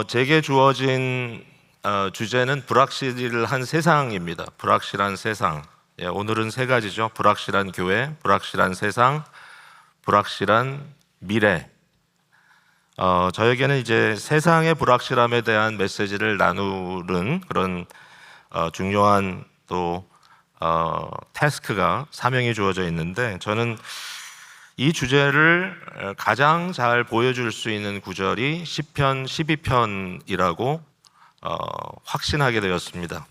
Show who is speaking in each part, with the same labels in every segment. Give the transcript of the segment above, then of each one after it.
Speaker 1: 제게 주어진 주제는 불확실한 세상입니다. 불확실한 세상. 예, 오늘은 세 가지죠. 불확실한 교회, 불확실한 세상, 불확실한 미래. 저에게는 이제 세상의 불확실함에 대한 메시지를 나누는 그런 중요한 또 태스크가 사명이 주어져 있는데, 저는 이 주제를 가장 잘 보여줄 수 있는 구절이 시편 12편이라고 확신하게 되었습니다.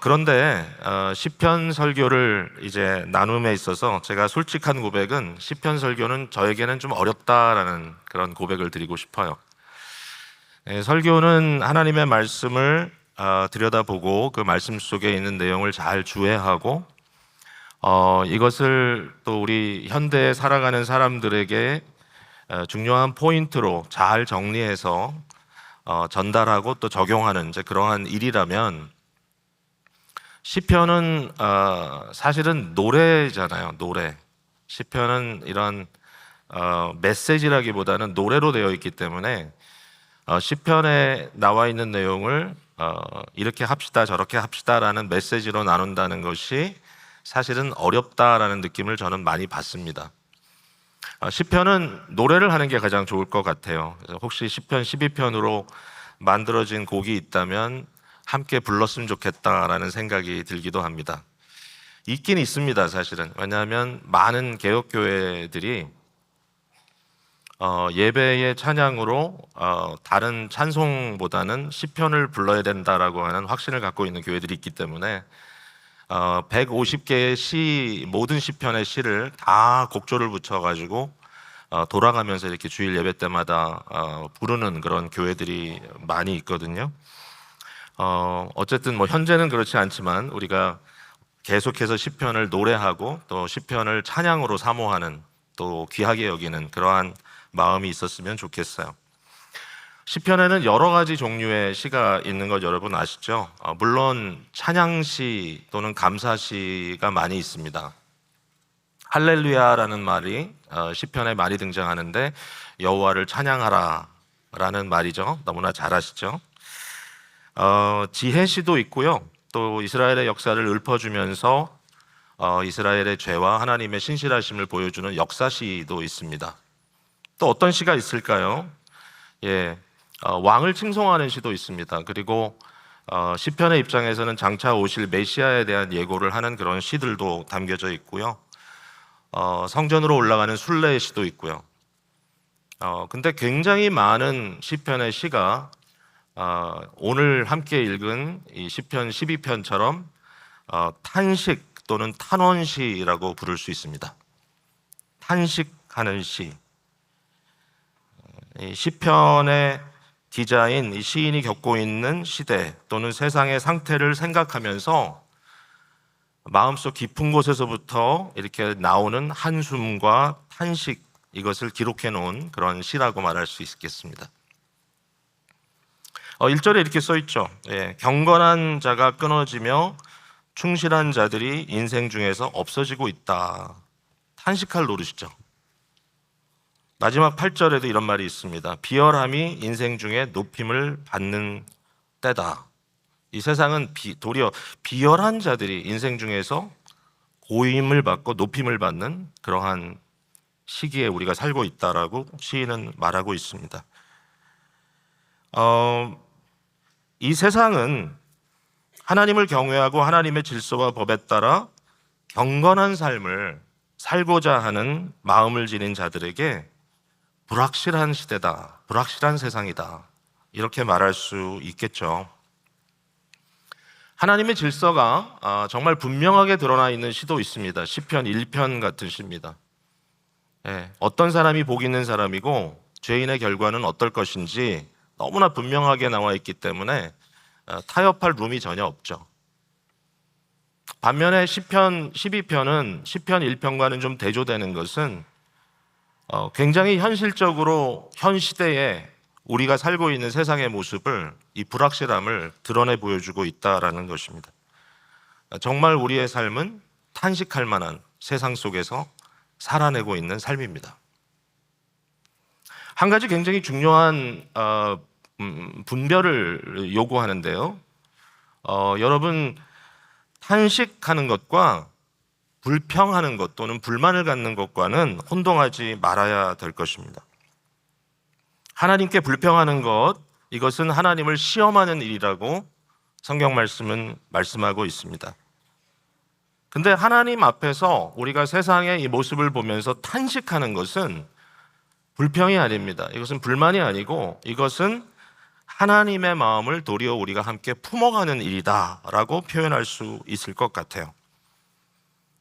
Speaker 1: 그런데 시편 설교를 이제 나눔에 있어서 제가 솔직한 고백은 시편 설교는 저에게는 좀 어렵다라는 그런 고백을 드리고 싶어요. 설교는 하나님의 말씀을 들여다보고 그 말씀 속에 있는 내용을 잘 주해하고 이것을 또 우리 현대에 살아가는 사람들에게 중요한 포인트로 잘 정리해서 전달하고 또 적용하는 이제 그러한 일이라면, 시편은 사실은 노래잖아요. 노래. 시편은 이런 메시지라기보다는 노래로 되어 있기 때문에 시편에 나와 있는 내용을 이렇게 합시다 저렇게 합시다라는 메시지로 나눈다는 것이 사실은 어렵다라는 느낌을 저는 많이 받습니다. 시편은 노래를 하는 게 가장 좋을 것 같아요. 혹시 시편 12편으로 만들어진 곡이 있다면 함께 불렀으면 좋겠다라는 생각이 들기도 합니다. 있긴 있습니다, 사실은. 왜냐하면 많은 개혁교회들이 예배의 찬양으로 다른 찬송보다는 시편을 불러야 된다라고 하는 확신을 갖고 있는 교회들이 있기 때문에 150개의 시, 모든 시편의 시를 다 곡조를 붙여가지고 돌아가면서 이렇게 주일 예배 때마다 부르는 그런 교회들이 많이 있거든요. 어쨌든 뭐 현재는 그렇지 않지만 우리가 계속해서 시편을 노래하고 또 시편을 찬양으로 사모하는, 또 귀하게 여기는 그러한 마음이 있었으면 좋겠어요. 시편에는 여러 가지 종류의 시가 있는 것 여러분 아시죠? 물론 찬양시 또는 감사시가 많이 있습니다. 할렐루야라는 말이 시편에 많이 등장하는데 여호와를 찬양하라 라는 말이죠. 너무나 잘 아시죠? 지혜시도 있고요. 또 이스라엘의 역사를 읊어주면서 이스라엘의 죄와 하나님의 신실하심을 보여주는 역사시도 있습니다. 또 어떤 시가 있을까요? 왕을 칭송하는 시도 있습니다. 그리고 시편의 입장에서는 장차 오실 메시아에 대한 예고를 하는 그런 시들도 담겨져 있고요. 성전으로 올라가는 순례의 시도 있고요. 근데 굉장히 많은 시편의 시가 오늘 함께 읽은 이 시편 12편처럼 탄식 또는 탄원시라고 부를 수 있습니다. 탄식하는 시. 이 시편의 기자인 이 시인이 겪고 있는 시대 또는 세상의 상태를 생각하면서 마음속 깊은 곳에서부터 이렇게 나오는 한숨과 탄식, 이것을 기록해 놓은 그런 시라고 말할 수 있겠습니다. 1절에 이렇게 써 있죠. 경건한 자가 끊어지며 충실한 자들이 인생 중에서 없어지고 있다. 탄식할 노릇이죠. 마지막 8절에도 이런 말이 있습니다. 비열함이 인생 중에 높임을 받는 때다. 이 세상은 도리어 비열한 자들이 인생 중에서 고임을 받고 높임을 받는 그러한 시기에 우리가 살고 있다라고 시인은 말하고 있습니다. 이 세상은 하나님을 경외하고 하나님의 질서와 법에 따라 경건한 삶을 살고자 하는 마음을 지닌 자들에게 불확실한 시대다, 불확실한 세상이다, 이렇게 말할 수 있겠죠. 하나님의 질서가 정말 분명하게 드러나 있는 시도 있습니다. 시편 1편 같은 시입니다. 어떤 사람이 복 있는 사람이고 죄인의 결과는 어떨 것인지 너무나 분명하게 나와 있기 때문에 타협할 룸이 전혀 없죠. 반면에 시편 12편은 시편 1편과는 좀 대조되는 것은 굉장히 현실적으로 현 시대에 우리가 살고 있는 세상의 모습을, 이 불확실함을 드러내 보여주고 있다라는 것입니다. 정말 우리의 삶은 탄식할 만한 세상 속에서 살아내고 있는 삶입니다. 한 가지 굉장히 중요한 분별을 요구하는데요. 여러분, 탄식하는 것과 불평하는 것 또는 불만을 갖는 것과는 혼동하지 말아야 될 것입니다. 하나님께 불평하는 것, 이것은 하나님을 시험하는 일이라고 성경 말씀은 말씀하고 있습니다. 근데 하나님 앞에서 우리가 세상의 이 모습을 보면서 탄식하는 것은 불평이 아닙니다. 이것은 불만이 아니고 이것은 하나님의 마음을 도리어 우리가 함께 품어가는 일이다라고 표현할 수 있을 것 같아요.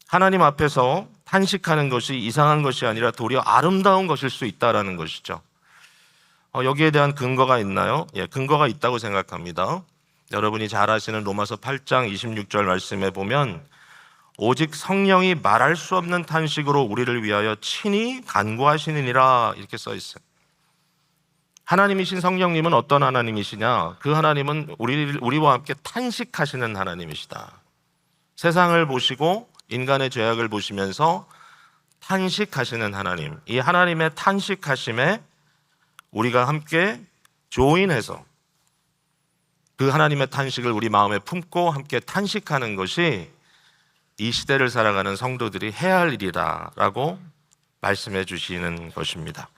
Speaker 1: 하나님 앞에서 탄식하는 것이 이상한 것이 아니라 도리어 아름다운 것일 수 있다라는 것이죠. 여기에 대한 근거가 있나요? 예, 근거가 있다고 생각합니다. 여러분이 잘 아시는 로마서 8장 26절 말씀에 보면 오직 성령이 말할 수 없는 탄식으로 우리를 위하여 친히 간구하시느니라 이렇게 써 있어요. 하나님이신 성령님은 어떤 하나님이시냐? 그 하나님은 우리와 함께 탄식하시는 하나님이시다. 세상을 보시고 인간의 죄악을 보시면서 탄식하시는 하나님, 이 하나님의 탄식하심에 우리가 함께 조인해서 그 하나님의 탄식을 우리 마음에 품고 함께 탄식하는 것이 이 시대를 살아가는 성도들이 해야 할 일이라고 말씀해 주시는 것입니다.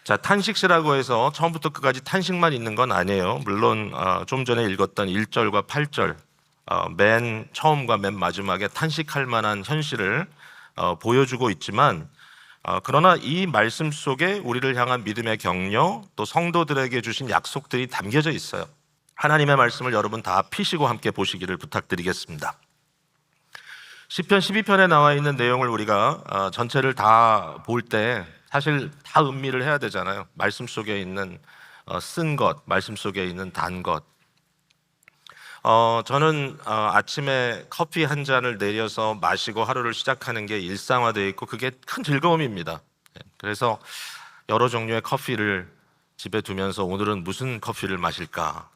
Speaker 1: 자, 탄식시라고 해서 처음부터 끝까지 탄식만 있는 건 아니에요. 물론 좀 전에 읽었던 1절과 8절 맨 처음과 맨 마지막에 탄식할 만한 현실을 보여주고 있지만 그러나 이 말씀 속에 우리를 향한 믿음의 격려 또 성도들에게 주신 약속들이 담겨져 있어요. 하나님의 말씀을 여러분 다 피시고 함께 보시기를 부탁드리겠습니다. 시편 12편에 나와 있는 내용을 우리가 전체를 다 볼 때 사실 다 음미를 해야 되잖아요. 말씀 속에 있는 쓴 것, 말씀 속에 있는 단 것. 저는 아침에 커피 한 잔을 내려서 마시고 하루를 시작하는 게 일상화되어 있고 그게 큰 즐거움입니다. 그래서 여러 종류의 커피를 집에 두면서 오늘은 무슨 커피를 마실까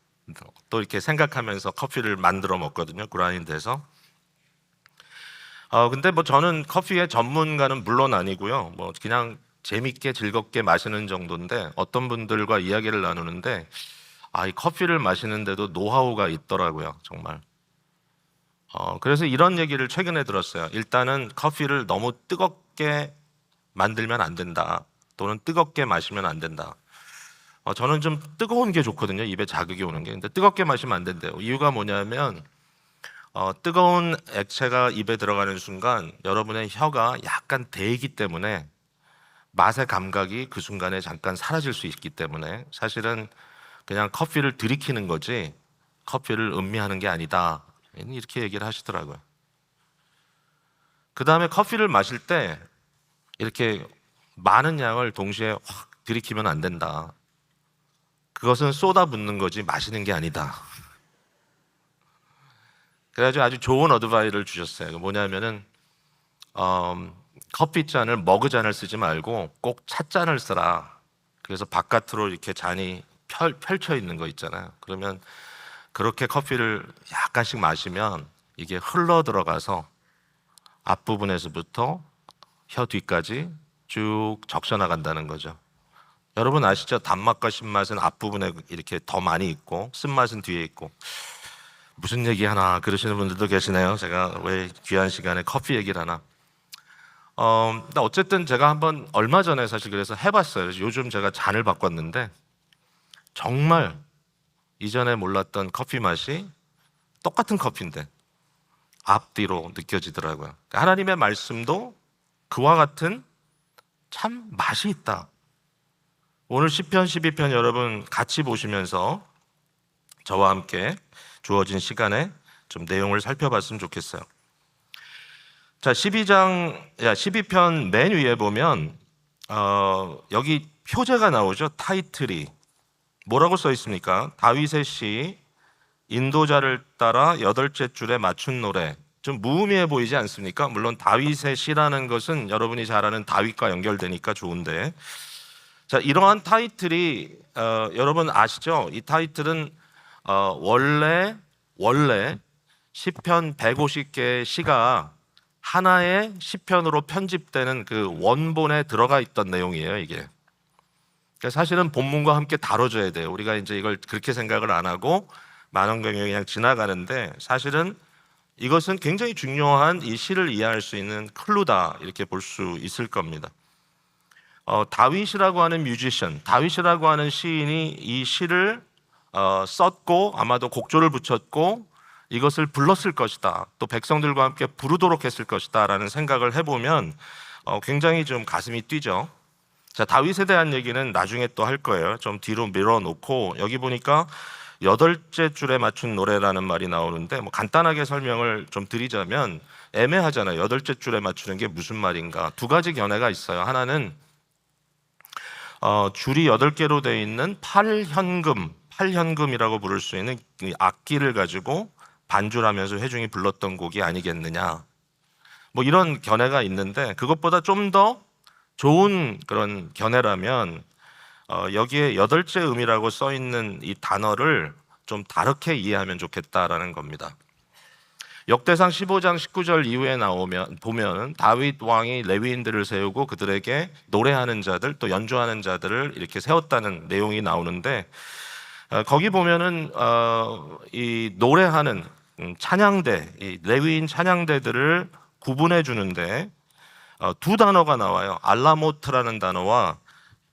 Speaker 1: 또 이렇게 생각하면서 커피를 만들어 먹거든요. 그라인드해서. 근데 뭐 저는 커피의 전문가는 물론 아니고요. 뭐 그냥 재밌게 즐겁게 마시는 정도인데 어떤 분들과 이야기를 나누는데 이 커피를 마시는데도 노하우가 있더라고요, 정말. 그래서 이런 얘기를 최근에 들었어요. 일단은 커피를 너무 뜨겁게 만들면 안 된다. 또는 뜨겁게 마시면 안 된다. 저는 좀 뜨거운 게 좋거든요, 입에 자극이 오는 게. 근데 뜨겁게 마시면 안 된대요. 이유가 뭐냐면 뜨거운 액체가 입에 들어가는 순간 여러분의 혀가 약간 데이기 때문에 맛의 감각이 그 순간에 잠깐 사라질 수 있기 때문에 사실은 그냥 커피를 들이키는 거지 커피를 음미하는 게 아니다 이렇게 얘기를 하시더라고요. 그 다음에 커피를 마실 때 이렇게 많은 양을 동시에 확 들이키면 안 된다. 그것은 쏟아붓는 거지 마시는 게 아니다. 그래가지고 아주 좋은 어드바이를 주셨어요. 뭐냐면은 커피잔을 머그잔을 쓰지 말고 꼭 찻잔을 쓰라. 그래서 바깥으로 이렇게 잔이 펼쳐 있는 거 있잖아요. 그러면 그렇게 커피를 약간씩 마시면 이게 흘러 들어가서 앞부분에서부터 혀 뒤까지 쭉 적셔 나간다는 거죠. 여러분 아시죠? 단맛과 신맛은 앞부분에 이렇게 더 많이 있고 쓴맛은 뒤에 있고. 무슨 얘기 하나 그러시는 분들도 계시네요. 제가 왜 귀한 시간에 커피 얘기를 하나. 근데 어쨌든 제가 한번 얼마 전에 사실 그래서 해봤어요. 그래서 요즘 제가 잔을 바꿨는데 정말 이전에 몰랐던 커피 맛이 똑같은 커피인데 앞뒤로 느껴지더라고요. 하나님의 말씀도 그와 같은 참 맛이 있다. 오늘 시편 12편 여러분 같이 보시면서 저와 함께 주어진 시간에 좀 내용을 살펴봤으면 좋겠어요. 자, 12편 맨 위에 보면 여기 표제가 나오죠. 타이틀이 뭐라고 써 있습니까? 다윗의 시 인도자를 따라 8째 줄에 맞춘 노래. 좀 무의미해 보이지 않습니까? 물론 다윗의 시라는 것은 여러분이 잘 아는 다윗과 연결되니까 좋은데, 자, 이러한 타이틀이 여러분 아시죠? 이 타이틀은 원래 시편 150개의 시가 하나의 시편으로 편집되는 그 원본에 들어가 있던 내용이에요, 이게. 그러니까 사실은 본문과 함께 다뤄져야 돼요. 우리가 이제 이걸 그렇게 생각을 안 하고 많은 경우에 그냥 지나가는데, 사실은 이것은 굉장히 중요한 이 시를 이해할 수 있는 클루다, 이렇게 볼 수 있을 겁니다. 다윗이라고 하는 뮤지션, 다윗이라고 하는 시인이 이 시를 썼고 아마도 곡조를 붙였고 이것을 불렀을 것이다, 또 백성들과 함께 부르도록 했을 것이다 라는 생각을 해보면 굉장히 좀 가슴이 뛰죠. 자, 다윗에 대한 얘기는 나중에 또 할 거예요. 좀 뒤로 밀어놓고, 여기 보니까 8째 줄에 맞춘 노래라는 말이 나오는데, 뭐 간단하게 설명을 좀 드리자면, 애매하잖아요. 8째 줄에 맞추는 게 무슨 말인가. 두 가지 견해가 있어요. 하나는 줄이 8개로 되어 있는 팔현금이라고 부를 수 있는 이 악기를 가지고 반주하면서 회중이 불렀던 곡이 아니겠느냐, 뭐 이런 견해가 있는데, 그것보다 좀 더 좋은 그런 견해라면 여기에 8째 음이라고 써 있는 이 단어를 좀 다르게 이해하면 좋겠다라는 겁니다. 역대상 15장 19절 이후에 보면 다윗 왕이 레위인들을 세우고 그들에게 노래하는 자들, 또 연주하는 자들을 이렇게 세웠다는 내용이 나오는데, 거기 보면은 이 노래하는 찬양대, 이 레위인 찬양대들을 구분해 주는데 두 단어가 나와요. 알라모트라는 단어와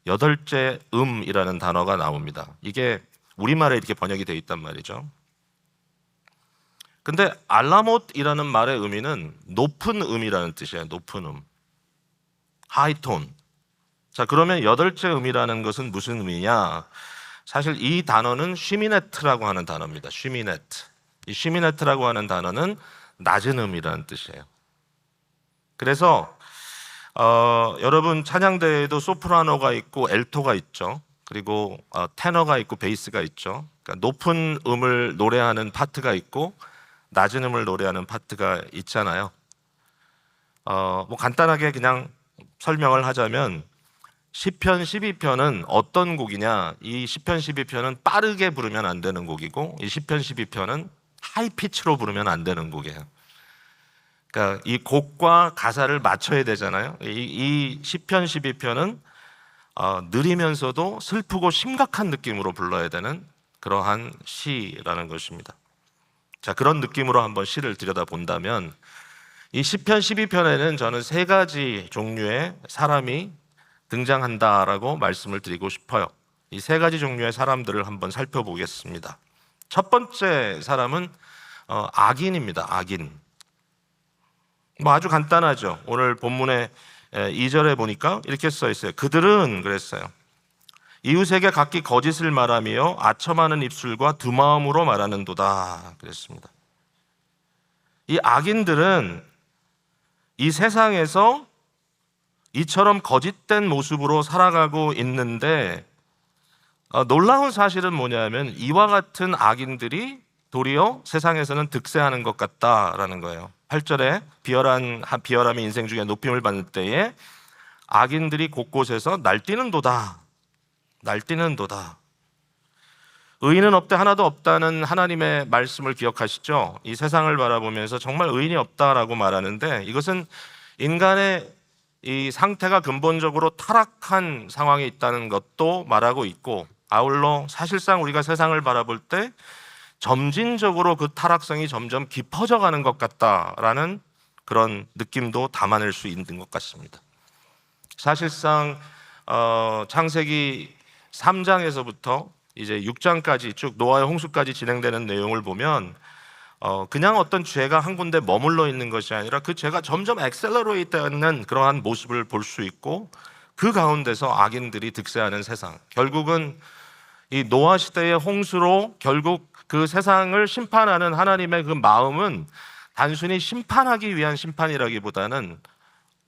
Speaker 1: 8째 음이라는 단어가 나옵니다. 이게 우리말에 이렇게 번역이 되어 있단 말이죠. 근데 알라못이라는 말의 의미는 높은 음이라는 뜻이에요. 높은 음, 하이톤. 자, 그러면 8째 음이라는 것은 무슨 의미냐? 사실 이 단어는 쉬미네트라고 하는 단어입니다. 쉬미네트. 이 쉬미네트라고 하는 단어는 낮은 음이라는 뜻이에요. 그래서 여러분 찬양대에도 소프라노가 있고 엘토가 있죠. 그리고 테너가 있고 베이스가 있죠. 그러니까 높은 음을 노래하는 파트가 있고 낮은 음을 노래하는 파트가 있잖아요. 뭐 간단하게 그냥 설명을 하자면, 시편 12편은 어떤 곡이냐? 이 시편 12편은 빠르게 부르면 안 되는 곡이고, 이 시편 12편은 하이 피치로 부르면 안 되는 곡이에요. 그러니까 이 곡과 가사를 맞춰야 되잖아요. 이 시편 12편은 느리면서도 슬프고 심각한 느낌으로 불러야 되는 그러한 시라는 것입니다. 자, 그런 느낌으로 한번 시를 들여다본다면, 이 시편 12편에는 저는 3가지 종류의 사람이 등장한다라고 말씀을 드리고 싶어요. 이 3가지 종류의 사람들을 한번 살펴보겠습니다. 첫 번째 사람은 악인입니다. 악인. 뭐 아주 간단하죠. 오늘 본문의 2절에 보니까 이렇게 써 있어요. 그들은 그랬어요. 이웃에게 각기 거짓을 말하며 아첨하는 입술과 두 마음으로 말하는도다 그랬습니다. 이 악인들은 이 세상에서 이처럼 거짓된 모습으로 살아가고 있는데, 놀라운 사실은 뭐냐면 이와 같은 악인들이 도리어 세상에서는 득세하는 것 같다라는 거예요. 8절에 비열함이 인생 중에 높임을 받을 때에 악인들이 곳곳에서 날뛰는도다. 날뛰는도다. 의인은 없대 하나도 없다는 하나님의 말씀을 기억하시죠? 이 세상을 바라보면서 정말 의인이 없다라고 말하는데, 이것은 인간의 이 상태가 근본적으로 타락한 상황에 있다는 것도 말하고 있고, 아울러 사실상 우리가 세상을 바라볼 때 점진적으로 그 타락성이 점점 깊어져 가는 것 같다라는 그런 느낌도 담아낼 수 있는 것 같습니다. 사실상 창세기 3장에서부터 이제 6장까지 쭉 노아의 홍수까지 진행되는 내용을 보면 그냥 어떤 죄가 한 군데 머물러 있는 것이 아니라 그 죄가 점점 엑셀러레이트하는 그러한 모습을 볼 수 있고, 그 가운데서 악인들이 득세하는 세상, 결국은 이 노아 시대의 홍수로 결국 그 세상을 심판하는 하나님의 그 마음은 단순히 심판하기 위한 심판이라기보다는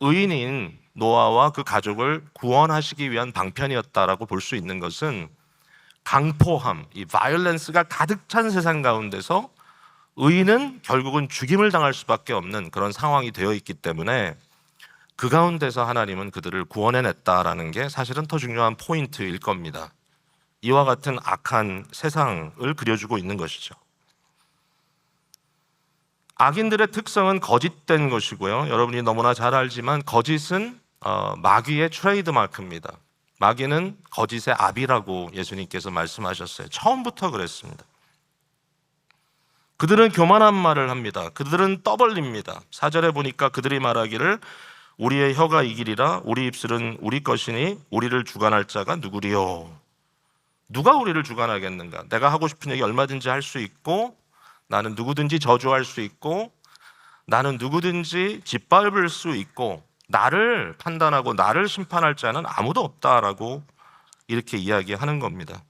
Speaker 1: 의인인 노아와 그 가족을 구원하시기 위한 방편이었다라고 볼 수 있는 것은, 강포함, 이 바이올런스가 가득 찬 세상 가운데서 의인은 결국은 죽임을 당할 수밖에 없는 그런 상황이 되어 있기 때문에 그 가운데서 하나님은 그들을 구원해냈다라는 게 사실은 더 중요한 포인트일 겁니다. 이와 같은 악한 세상을 그려주고 있는 것이죠. 악인들의 특성은 거짓된 것이고요. 여러분이 너무나 잘 알지만 거짓은 마귀의 트레이드 마크입니다. 마귀는 거짓의 아비라고 예수님께서 말씀하셨어요. 처음부터 그랬습니다. 그들은 교만한 말을 합니다. 그들은 떠벌립니다. 4절에 보니까 그들이 말하기를 우리의 혀가 이기리라 우리 입술은 우리 것이니 우리를 주관할 자가 누구리요? 누가 우리를 주관하겠는가? 내가 하고 싶은 얘기 얼마든지 할 수 있고 나는 누구든지 저주할 수 있고 나는 누구든지 짓밟을 수 있고 나를 판단하고 나를 심판할 자는 아무도 없다라고 이렇게 이야기하는 겁니다.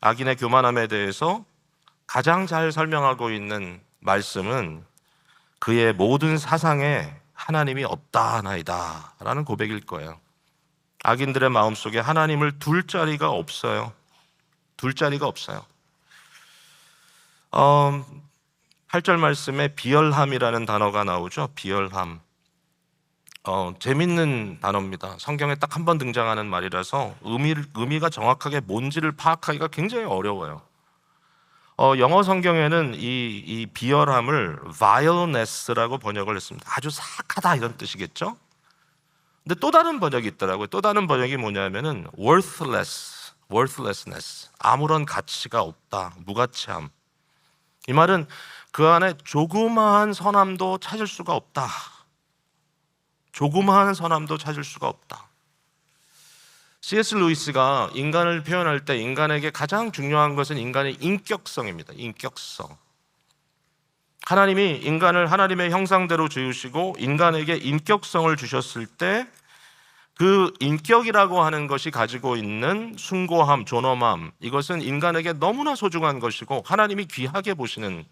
Speaker 1: 악인의 교만함에 대해서 가장 잘 설명하고 있는 말씀은 그의 모든 사상에 하나님이 없다나이다 라는 고백일 거예요. 악인들의 마음속에 하나님을 둘 자리가 없어요. 둘 자리가 없어요. 8절 말씀에 비열함이라는 단어가 나오죠. 비열함. 재밌는 단어입니다. 성경에 딱 한 번 등장하는 말이라서 의미가 정확하게 뭔지를 파악하기가 굉장히 어려워요. 영어 성경에는 이 비열함을 vileness라고 번역을 했습니다. 아주 사악하다 이런 뜻이겠죠? 근데 또 다른 번역이 있더라고요. 또 다른 번역이 뭐냐면은 worthlessness. 아무런 가치가 없다. 무가치함. 이 말은 그 안에 조그마한 선함도 찾을 수가 없다. 조그마한 선함도 찾을 수가 없다. C.S. 루이스가 인간을 표현할 때 인간에게 가장 중요한 것은 인간의 인격성입니다. 인격성. 하나님이 인간을 하나님의 형상대로 지으시고 인간에게 인격성을 주셨을 때 그 인격이라고 하는 것이 가지고 있는 숭고함, 존엄함, 이것은 인간에게 너무나 소중한 것이고 하나님이 귀하게 보시는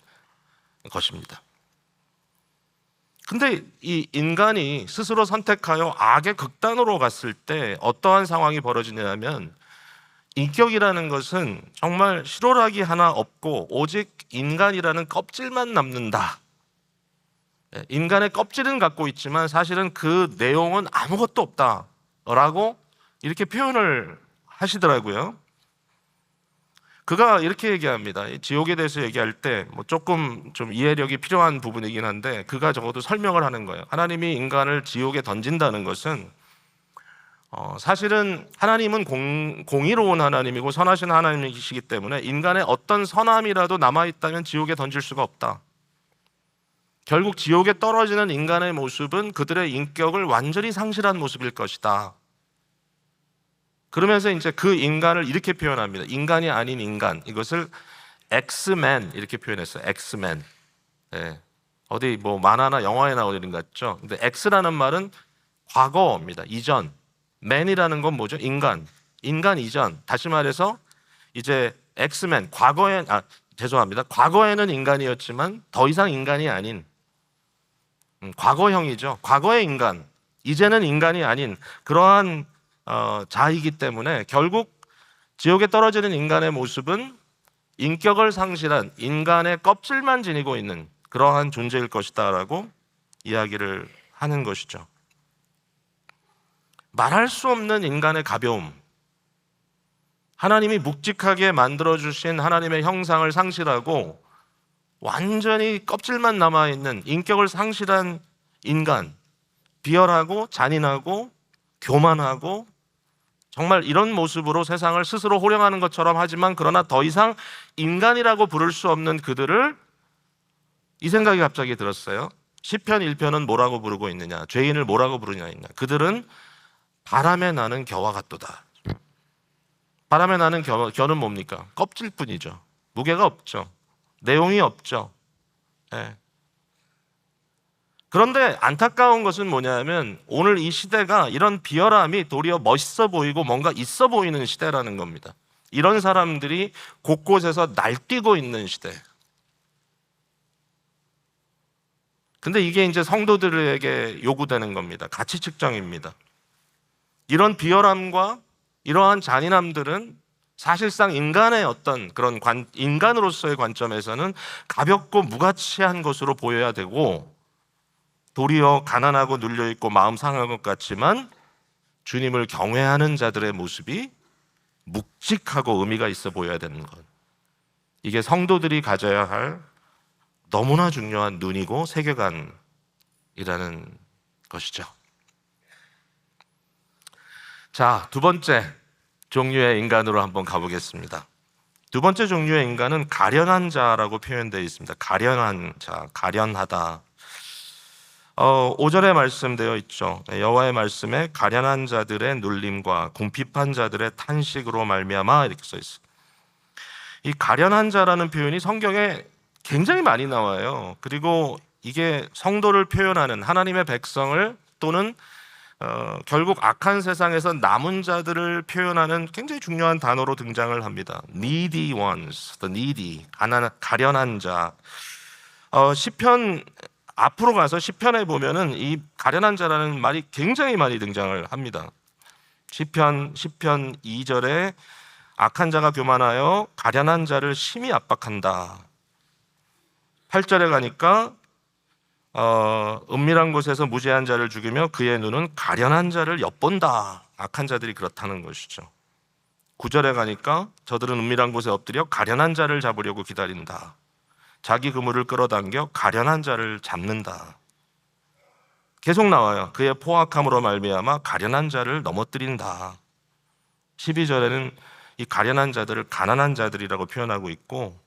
Speaker 1: 것입니다. 근데 이 인간이 스스로 선택하여 악의 극단으로 갔을 때 어떠한 상황이 벌어지냐면 인격이라는 것은 정말 실오라기 하나 없고 오직 인간이라는 껍질만 남는다. 인간의 껍질은 갖고 있지만 사실은 그 내용은 아무것도 없다라고 이렇게 표현을 하시더라고요. 그가 이렇게 얘기합니다. 지옥에 대해서 얘기할 때 조금 좀 이해력이 필요한 부분이긴 한데 그가 적어도 설명을 하는 거예요. 하나님이 인간을 지옥에 던진다는 것은 사실은 하나님은 공의로운 하나님이고 선하신 하나님이시기 때문에 인간의 어떤 선함이라도 남아있다면 지옥에 던질 수가 없다. 결국 지옥에 떨어지는 인간의 모습은 그들의 인격을 완전히 상실한 모습일 것이다. 그러면서 이제 그 인간을 이렇게 표현합니다. 인간이 아닌 인간. 이것을 X-Men 이렇게 표현했어요. X-Men. 네. 어디 뭐 만화나 영화에 나오는 것 같죠. 근데 X라는 말은 과거입니다. 이전. man이라는 건 뭐죠? 인간. 인간 이전. 다시 말해서 이제 X-Men. 죄송합니다. 과거에는 인간이었지만 더 이상 인간이 아닌 과거형이죠. 과거의 인간. 이제는 인간이 아닌 그러한 자이기 때문에 결국 지옥에 떨어지는 인간의 모습은 인격을 상실한 인간의 껍질만 지니고 있는 그러한 존재일 것이다라고 이야기를 하는 것이죠. 말할 수 없는 인간의 가벼움, 하나님이 묵직하게 만들어주신 하나님의 형상을 상실하고 완전히 껍질만 남아있는 인격을 상실한 인간, 비열하고 잔인하고 교만하고 정말 이런 모습으로 세상을 스스로 호령하는 것처럼 하지만 그러나 더 이상 인간이라고 부를 수 없는 그들을 이 생각이 갑자기 들었어요. 시편 1편은 뭐라고 부르고 있느냐? 죄인을 뭐라고 부르냐 있냐? 그들은 바람에 나는 겨와 같도다. 바람에 나는 겨는 뭡니까? 껍질뿐이죠. 무게가 없죠. 내용이 없죠. 네. 그런데 안타까운 것은 뭐냐면 오늘 이 시대가 이런 비열함이 도리어 멋있어 보이고 뭔가 있어 보이는 시대라는 겁니다. 이런 사람들이 곳곳에서 날뛰고 있는 시대. 근데 이게 이제 성도들에게 요구되는 겁니다. 가치 측정입니다. 이런 비열함과 이러한 잔인함들은 사실상 인간의 어떤 그런 인간으로서의 관점에서는 가볍고 무가치한 것으로 보여야 되고 도리어 가난하고 눌려있고 마음 상한 것 같지만 주님을 경외하는 자들의 모습이 묵직하고 의미가 있어 보여야 되는 것. 이게 성도들이 가져야 할 너무나 중요한 눈이고 세계관이라는 것이죠. 자, 두 번째 종류의 인간으로 한번 가보겠습니다. 두 번째 종류의 인간은 가련한 자라고 표현되어 있습니다. 가련한 자, 가련하다. 5절에 말씀되어 있죠. 여호와의 말씀에 가련한 자들의 눌림과 궁핍한 자들의 탄식으로 말미암아 이렇게 써 있어요. 이 가련한 자라는 표현이 성경에 굉장히 많이 나와요. 그리고 이게 성도를 표현하는 하나님의 백성을 또는 결국 악한 세상에서 남은 자들을 표현하는 굉장히 중요한 단어로 등장을 합니다. Needy ones, the needy, 가련한 자. 시편 앞으로 가서 시편에 보면은 이 가련한 자라는 말이 굉장히 많이 등장을 합니다. 시편 2절에 악한 자가 교만하여 가련한 자를 심히 압박한다. 8절에 가니까 은밀한 곳에서 무죄한 자를 죽이며 그의 눈은 가련한 자를 엿본다. 악한 자들이 그렇다는 것이죠. 9절에 가니까 저들은 은밀한 곳에 엎드려 가련한 자를 잡으려고 기다린다. 자기 그물을 끌어당겨 가련한 자를 잡는다. 계속 나와요. 그의 포악함으로 말미암아 가련한 자를 넘어뜨린다. 12절에는 이 가련한 자들을 가난한 자들이라고 표현하고 있고,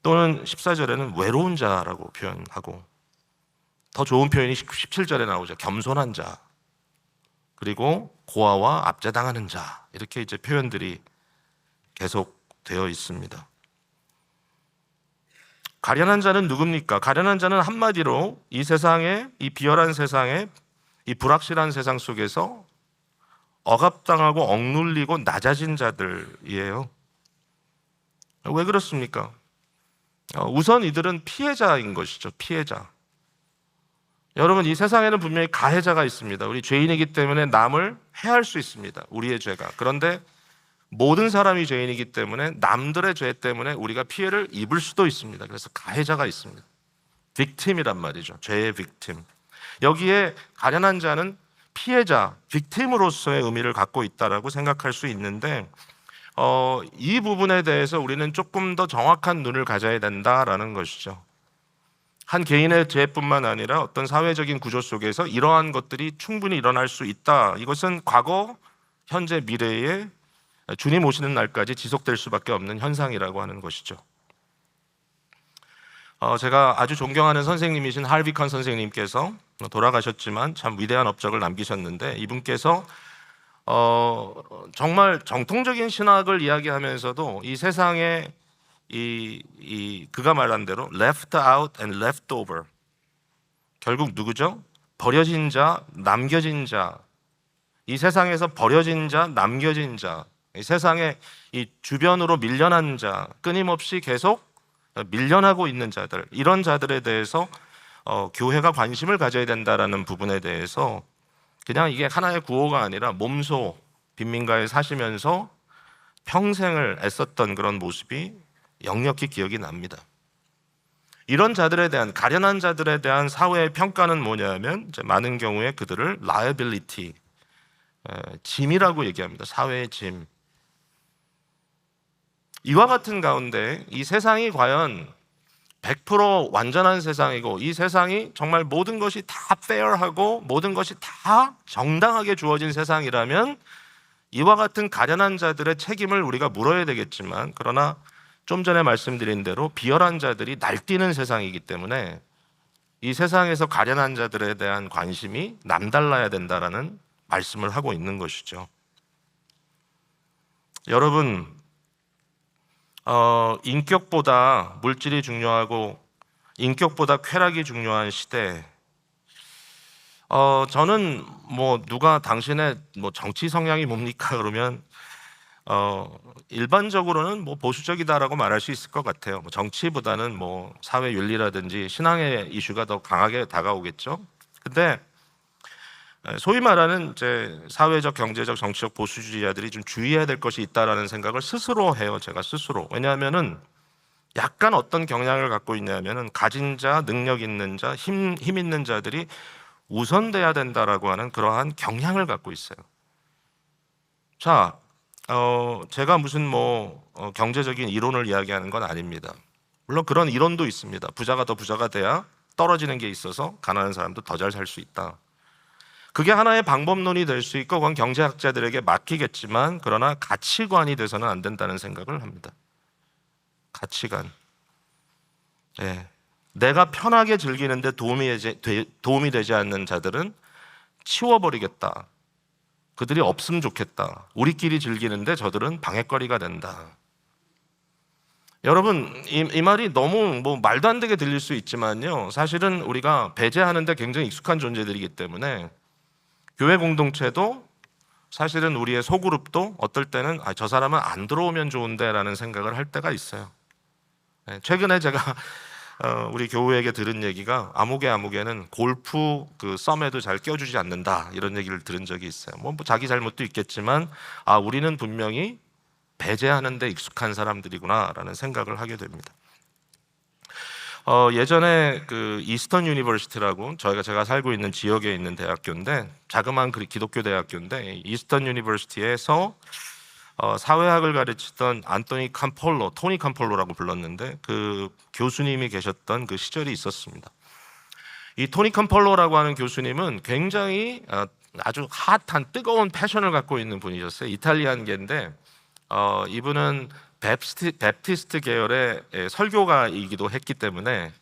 Speaker 1: 또는 14절에는 외로운 자라고 표현하고, 더 좋은 표현이 17절에 나오죠. 겸손한 자, 그리고 고아와 압제당하는 자, 이렇게 이제 표현들이 계속 되어 있습니다. 가련한 자는 누굽니까? 가련한 자는 한마디로 이 세상에, 이 비열한 세상에, 이 불확실한 세상 속에서 억압당하고 억눌리고 낮아진 자들이에요. 왜 그렇습니까? 우선 이들은 피해자인 것이죠. 피해자. 여러분, 이 세상에는 분명히 가해자가 있습니다. 우리 죄인이기 때문에 남을 해할 수 있습니다. 우리의 죄가. 그런데 모든 사람이 죄인이기 때문에 남들의 죄 때문에 우리가 피해를 입을 수도 있습니다. 그래서 가해자가 있습니다. 빅팀이란 말이죠. 죄의 빅팀. 여기에 가련한 자는 피해자, 빅팀으로서의 의미를 갖고 있다라고 생각할 수 있는데, 이 부분에 대해서 우리는 조금 더 정확한 눈을 가져야 된다라는 것이죠. 한 개인의 죄뿐만 아니라 어떤 사회적인 구조 속에서 이러한 것들이 충분히 일어날 수 있다. 이것은 과거, 현재, 미래에 주님 오시는 날까지 지속될 수밖에 없는 현상이라고 하는 것이죠. 제가 아주 존경하는 선생님이신 할비 컨 선생님께서 돌아가셨지만 참 위대한 업적을 남기셨는데, 이분께서 정말 정통적인 신학을 이야기하면서도 이 세상에 그가 말한 대로 left out and left over, 결국 누구죠? 버려진 자, 남겨진 자, 이 세상에서 버려진 자, 남겨진 자, 이 세상에 이 주변으로 밀려난 자, 끊임없이 계속 밀려나고 있는 자들, 이런 자들에 대해서 교회가 관심을 가져야 된다라는 부분에 대해서, 그냥 이게 하나의 구호가 아니라 몸소 빈민가에 사시면서 평생을 애썼던 그런 모습이 역력히 기억이 납니다. 이런 자들에 대한, 가련한 자들에 대한 사회의 평가는 뭐냐면, 이제 많은 경우에 그들을 liability, 짐이라고 얘기합니다. 사회의 짐. 이와 같은 가운데 이 세상이 과연 100% 완전한 세상이고, 이 세상이 정말 모든 것이 다 fair하고 모든 것이 다 정당하게 주어진 세상이라면 이와 같은 가련한 자들의 책임을 우리가 물어야 되겠지만, 그러나 좀 전에 말씀드린 대로 비열한 자들이 날뛰는 세상이기 때문에 이 세상에서 가련한 자들에 대한 관심이 남달라야 된다라는 말씀을 하고 있는 것이죠. 여러분, 인격보다 물질이 중요하고 인격보다 쾌락이 중요한 시대. 저는 누가 당신의 정치 성향이 뭡니까? 그러면 일반적으로는 보수적이다라고 말할 수 있을 것 같아요. 정치보다는 사회 윤리라든지 신앙의 이슈가 더 강하게 다가오겠죠. 근데 소위 말하는 이제 사회적, 경제적, 정치적 보수주의자들이 좀 주의해야 될 것이 있다라는 생각을 스스로 해요. 제가 스스로. 왜냐하면은 약간 어떤 경향을 갖고 있냐면은 가진 자, 능력 있는 자, 힘 있는 자들이 우선돼야 된다라고 하는 그러한 경향을 갖고 있어요. 자, 제가 무슨 경제적인 이론을 이야기하는 건 아닙니다. 물론 그런 이론도 있습니다. 부자가 더 부자가 돼야 떨어지는 게 있어서 가난한 사람도 더 잘 살 수 있다. 그게 하나의 방법론이 될 수 있고 그건 경제학자들에게 맡기겠지만 그러나 가치관이 돼서는 안 된다는 생각을 합니다. 가치관. 예. 내가 편하게 즐기는데 도움이 되지 않는 자들은 치워버리겠다. 그들이 없으면 좋겠다. 우리끼리 즐기는데 저들은 방해거리가 된다. 여러분, 이 말이 너무 말도 안 되게 들릴 수 있지만요. 사실은 우리가 배제하는데 굉장히 익숙한 존재들이기 때문에 교회 공동체도 사실은 우리의 소그룹도 어떨 때는 저 사람은 안 들어오면 좋은데 라는 생각을 할 때가 있어요. 최근에 제가 우리 교우에게 들은 얘기가 아무개는 골프 그 썸에도 잘 껴주지 않는다 이런 얘기를 들은 적이 있어요. 뭐 자기 잘못도 있겠지만 우리는 분명히 배제하는 데 익숙한 사람들이구나 라는 생각을 하게 됩니다. 예전에 그 이스턴 유니버시티라고 제가 살고 있는 지역에 있는 대학교인데 자그마한 기독교 대학교인데 이스턴 유니버시티에서 사회학을 가르치던 토니 캄폴로라고 불렀는데 그 교수님이 계셨던 그 시절이 있었습니다. 이 토니 캄폴로라고 하는 교수님은 굉장히 아주 핫한 뜨거운 패션을 갖고 있는 분이셨어요. 이탈리안계인데 이분은 베프티스트 계열의 설교가이기도 했기 때문에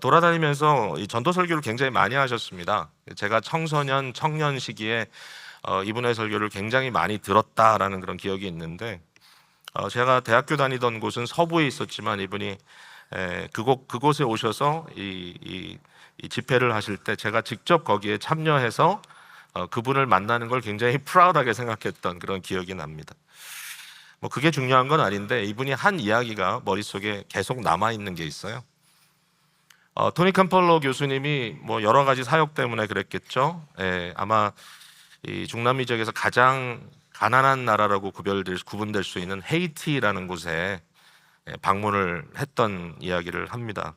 Speaker 1: 돌아다니면서 이 전도 설교를 굉장히 많이 하셨습니다. 제가 청년 시기에 이분의 설교를 굉장히 많이 들었다라는 그런 기억이 있는데 제가 대학교 다니던 곳은 서부에 있었지만 이분이 그곳에 오셔서 이 집회를 하실 때 제가 직접 거기에 참여해서 그분을 만나는 걸 굉장히 프라우드하게 생각했던 그런 기억이 납니다. 그게 중요한 건 아닌데 이분이 한 이야기가 머릿속에 계속 남아있는 게 있어요. 토니 캄폴로 교수님이 여러 가지 사역 때문에 그랬겠죠. 아마 이 중남미 지역에서 가장 가난한 나라라고 구분될 수 있는 헤이티라는 곳에 방문을 했던 이야기를 합니다.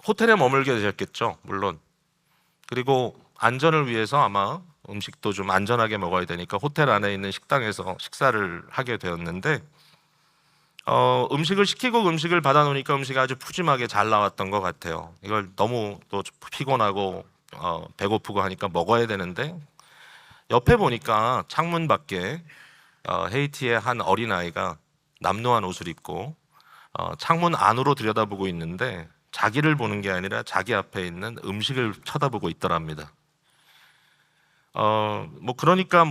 Speaker 1: 호텔에 머물게 되셨겠죠, 물론. 그리고 안전을 위해서 아마 음식도 좀 안전하게 먹어야 되니까 호텔 안에 있는 식당에서 식사를 하게 되었는데 음식을 시키고 음식을 받아놓으니까 음식이 아주 푸짐하게 잘 나왔던 것 같아요. 이걸 너무 또 피곤하고 배고프고 하니까 먹어야 되는데 옆에 보니까 창문 밖에 헤이티의 한 어린아이가 남루한 옷을 입고 창문 안으로 들여다보고 있는데 자기를 보는 게 아니라 자기 앞에 있는 음식을 쳐다보고 있더랍니다. 그러니까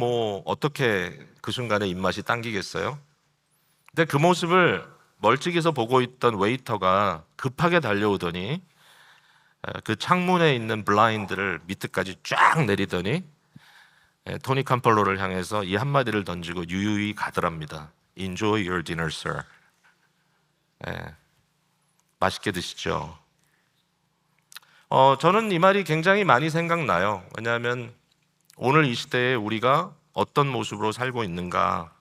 Speaker 1: 어떻게 그 순간에 입맛이 당기겠어요? 근데 그 모습을 멀찍이서 보고 있던 웨이터가 급하게 달려오더니 그 창문에 있는 블라인드를 밑에까지 쫙 내리더니 토니 캄폴로를 향해서 이 한마디를 던지고 유유히 가더랍니다. Enjoy your dinner, sir. 맛있게 드시죠. 저는 이 말이 굉장히 많이 생각나요. 왜냐하면 오늘 이 시대에 우리가 어떤 모습으로 살고 있는가,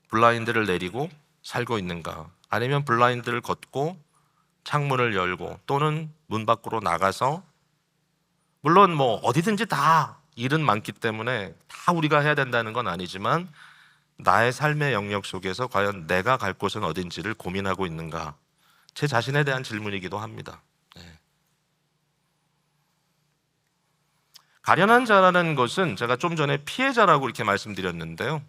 Speaker 1: 블라인드를 내리고 살고 있는가, 아니면 블라인드를 걷고 창문을 열고 또는 문 밖으로 나가서 물론 어디든지 다 일은 많기 때문에 다 우리가 해야 된다는 건 아니지만 나의 삶의 영역 속에서 과연 내가 갈 곳은 어딘지를 고민하고 있는가, 제 자신에 대한 질문이기도 합니다. 가련한 자라는 것은 제가 좀 전에 피해자라고 이렇게 말씀드렸는데요.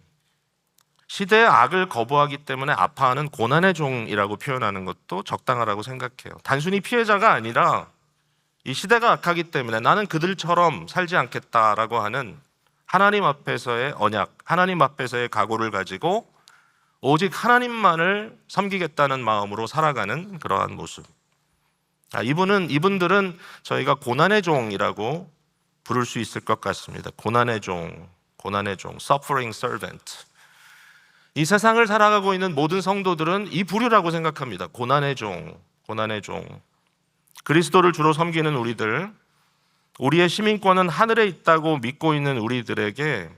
Speaker 1: 시대의 악을 거부하기 때문에 아파하는 고난의 종이라고 표현하는 것도 적당하다고 생각해요. 단순히 피해자가 아니라 이 시대가 악하기 때문에 나는 그들처럼 살지 않겠다라고 하는 하나님 앞에서의 언약, 하나님 앞에서의 각오를 가지고 오직 하나님만을 섬기겠다는 마음으로 살아가는 그러한 모습. 이분들은 저희가 고난의 종이라고 부를 수 있을 것 같습니다. 고난의 종, suffering servant. 이 세상을 살아가고 있는 모든 성도들은 이 부류라고 생각합니다. 고난의 종. 그리스도를 주로 섬기는 우리들, 우리의 시민권은 하늘에 있다고 믿고 있는 우리들에게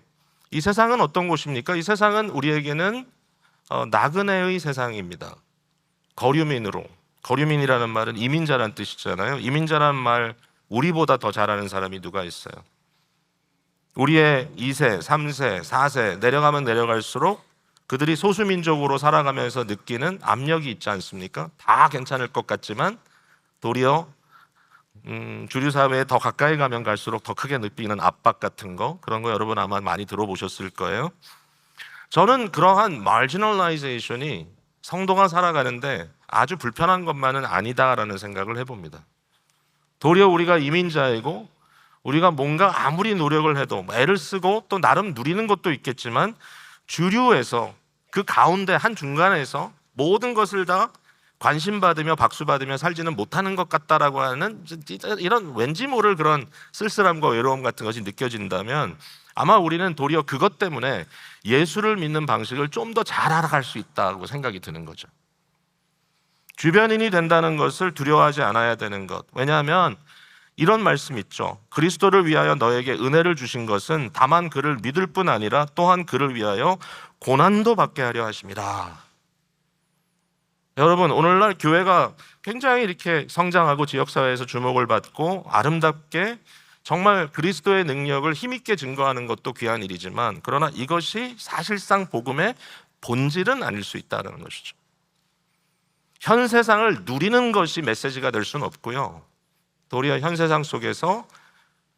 Speaker 1: 이 세상은 어떤 곳입니까? 이 세상은 우리에게는 나그네의 세상입니다. 거류민이라는 말은 이민자란 뜻이잖아요. 이민자란 말 우리보다 더 잘하는 사람이 누가 있어요? 우리의 2세, 3세, 4세 내려가면 내려갈수록 그들이 소수민족으로 살아가면서 느끼는 압력이 있지 않습니까? 다 괜찮을 것 같지만 도리어 주류 사회에 더 가까이 가면 갈수록 더 크게 느끼는 압박 같은 거, 그런 거 여러분 아마 많이 들어보셨을 거예요. 저는 그러한 marginalization이 성도가 살아가는데 아주 불편한 것만은 아니다라는 생각을 해봅니다. 도리어 우리가 이민자이고 우리가 뭔가 아무리 노력을 해도 애를 쓰고 또 나름 누리는 것도 있겠지만 주류에서 그 가운데 한 중간에서 모든 것을 다 관심받으며 박수받으며 살지는 못하는 것 같다라고 하는 이런 왠지 모를 그런 쓸쓸함과 외로움 같은 것이 느껴진다면 아마 우리는 도리어 그것 때문에 예수를 믿는 방식을 좀 더 잘 알아갈 수 있다고 생각이 드는 거죠. 주변인이 된다는 것을 두려워하지 않아야 되는 것. 왜냐하면 이런 말씀 있죠. 그리스도를 위하여 너에게 은혜를 주신 것은 다만 그를 믿을 뿐 아니라 또한 그를 위하여 고난도 받게 하려 하심이라. 여러분, 오늘날 교회가 굉장히 이렇게 성장하고 지역사회에서 주목을 받고 아름답게 정말 그리스도의 능력을 힘있게 증거하는 것도 귀한 일이지만, 그러나 이것이 사실상 복음의 본질은 아닐 수 있다는 것이죠. 현 세상을 누리는 것이 메시지가 될 수는 없고요. 도리어 현 세상 속에서